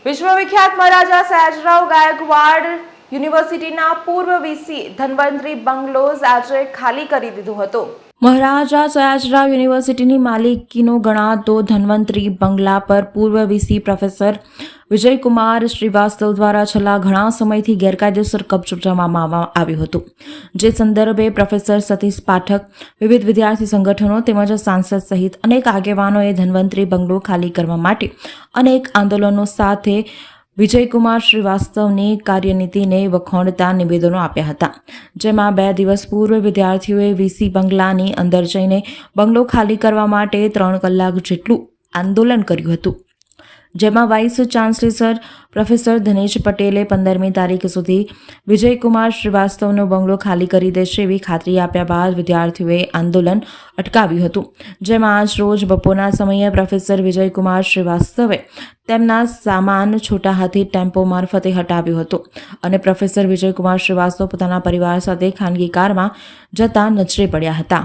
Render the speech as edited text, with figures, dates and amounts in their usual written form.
વિશ્વવિખ્યાત મહારાજા સયાજીરાવ ગાયકવાડ યુનિવર્સિટીના પૂર્વ વીસી ધન્વંતરી બંગલોઝ આજે ખાલી કરી દીધું હતું। મહારાજા સયાજીરાવ યુનિવર્સિટીની માલિકીનો ગણાતો ધન્વંતરી બંગલા પર પૂર્વ વીસી પ્રોફેસર વિજયકુમાર શ્રીવાસ્તવ દ્વારા છેલ્લા ઘણા સમયથી ગેરકાયદેસર કબજો જમાવવામાં આવ્યો હતો, જે સંદર્ભે પ્રોફેસર સતીશ પાઠક, વિવિધ વિદ્યાર્થી સંગઠનો તેમજ સાંસદ સહિત અનેક આગેવાનોએ ધન્વંતરી બંગલો ખાલી કરવા માટે અનેક આંદોલનો સાથે વિજયકુમાર શ્રીવાસ્તવની કાર્યનીતિને વખોડતા નિવેદનો આપ્યા હતા, જેમાં 2 દિવસ પૂર્વ વિદ્યાર્થીઓએ વીસી બંગલાની અંદર જઈને બંગલો ખાલી કરવા માટે 3 કલાક જેટલું આંદોલન કર્યું હતું, જેમાં વાઇસ ચાન્સેલર પ્રોફેસર ધનેશ પટેલે 15મી તારીખ સુધી વિજયકુમાર શ્રીવાસ્તવનો બંગલો ખાલી કરી દેશે એવી ખાતરી આપ્યા બાદ વિદ્યાર્થીઓએ આંદોલન અટકાવ્યું હતું, જેમાં આજ રોજ બપોરના સમયે પ્રોફેસર વિજયકુમાર શ્રીવાસ્તવે તેમના સામાન છોટા હાથી ટેમ્પો મારફતે હટાવ્યો હતો અને પ્રોફેસર વિજયકુમાર શ્રીવાસ્તવ પોતાના પરિવાર સાથે ખાનગી કારમાં જતા નજરે પડ્યા હતા।